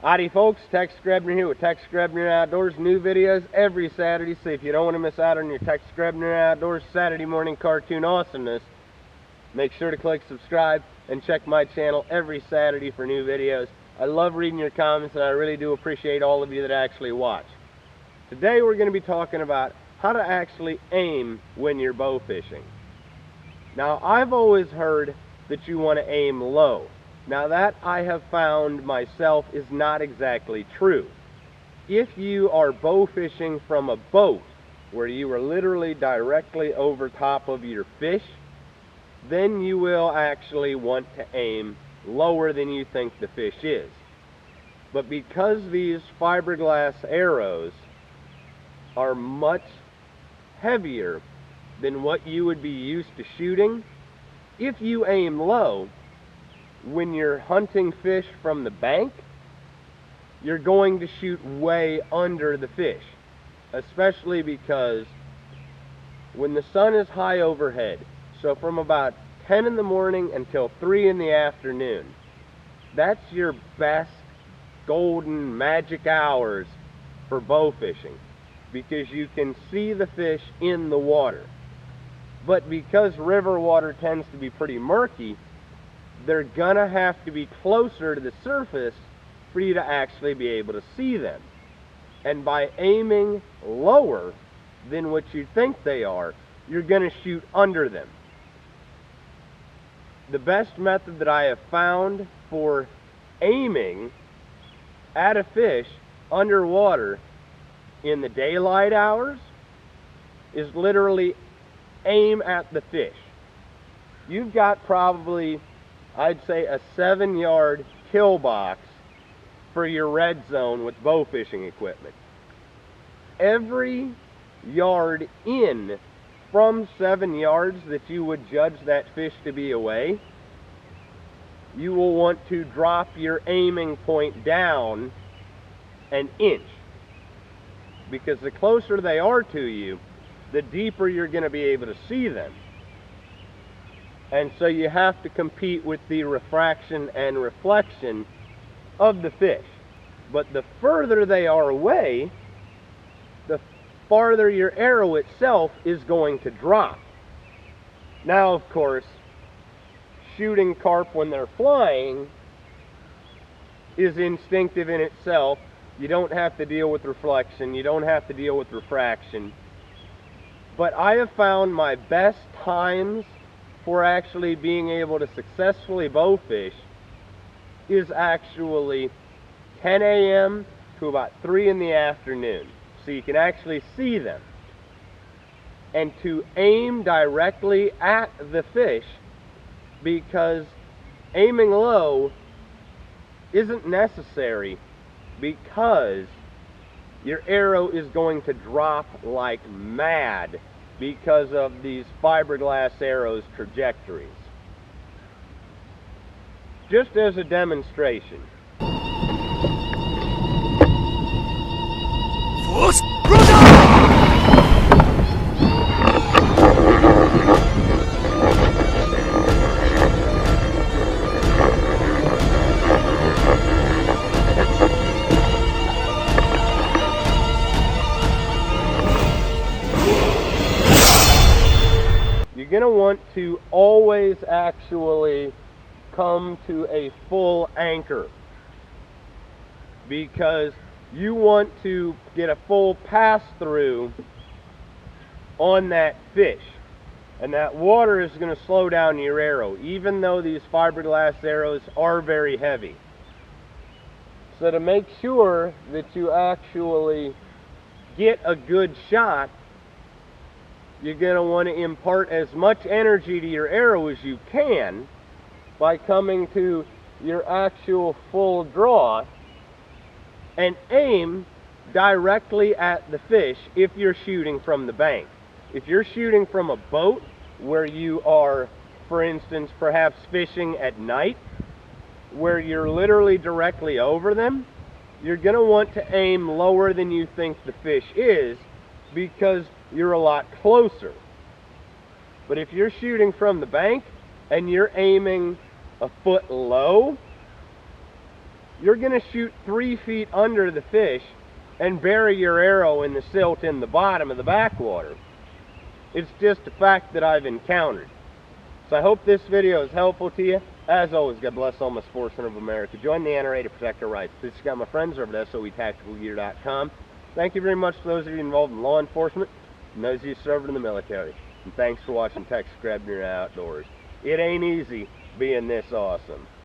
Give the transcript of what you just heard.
Howdy folks, Tex Grebner here with Tex Grebner Outdoors. New videos every Saturday, so if you don't want to miss out on your Tex Grebner Outdoors Saturday morning cartoon awesomeness, make sure to click subscribe and check my channel every Saturday for new videos. I love reading your comments and I really do appreciate all of you that actually watch. Today we're going to be talking about how to actually aim when you're bow fishing. Now, I've always heard that you want to aim low. Now, that I have found myself is not exactly true. If you are bow fishing from a boat where you are literally directly over top of your fish, then you will actually want to aim lower than you think the fish is. But because these fiberglass arrows are much heavier than what you would be used to shooting, if you aim low, when you're hunting fish from the bank, you're going to shoot way under the fish, especially because when the sun is high overhead, so from about 10 in the morning until 3 in the afternoon, that's your best golden magic hours for bow fishing, because you can see the fish in the water. But because river water tends to be pretty murky, they're gonna have to be closer to the surface for you to actually be able to see them. And by aiming lower than what you think they are, you're gonna shoot under them. The best method that I have found for aiming at a fish underwater in the daylight hours is literally aim at the fish. You've got probably, I'd say, a 7-yard kill box for your red zone with bow fishing equipment. Every yard in from 7 yards that you would judge that fish to be away, you will want to drop your aiming point down an inch, because the closer they are to you, the deeper you're going to be able to see them. And so you have to compete with the refraction and reflection of the fish. But the further they are away, the farther your arrow itself is going to drop. Now, of course, shooting carp when they're flying is instinctive in itself. You don't have to deal with reflection. You don't have to deal with refraction. But I have found my best times for actually being able to successfully bow fish is actually 10 a.m. to about 3 in the afternoon, so you can actually see them. And to aim directly at the fish, because aiming low isn't necessary, because your arrow is going to drop like mad because of these fiberglass arrows' trajectories. Just as a demonstration. You're going to want to always actually come to a full anchor, because you want to get a full pass through on that fish, and that water is going to slow down your arrow, even though these fiberglass arrows are very heavy. So to make sure that you actually get a good shot, you're going to want to impart as much energy to your arrow as you can by coming to your actual full draw and aim directly at the fish if you're shooting from the bank. If you're shooting from a boat where you are, for instance, perhaps fishing at night, where you're literally directly over them, you're going to want to aim lower than you think the fish is, because you're a lot closer. But if you're shooting from the bank and you're aiming a foot low, you're going to shoot 3 feet under the fish and bury your arrow in the silt in the bottom of the backwater. It's just a fact that I've encountered. So I hope this video is helpful to you. As always, God bless all my sportsmen of America. Join the NRA to protect our rights. This has got my friends over at SOETacticalgear.com. Thank you very much to those of you involved in law enforcement and those of you serving in the military. And thanks for watching Texas Grebner Outdoors. It ain't easy being this awesome.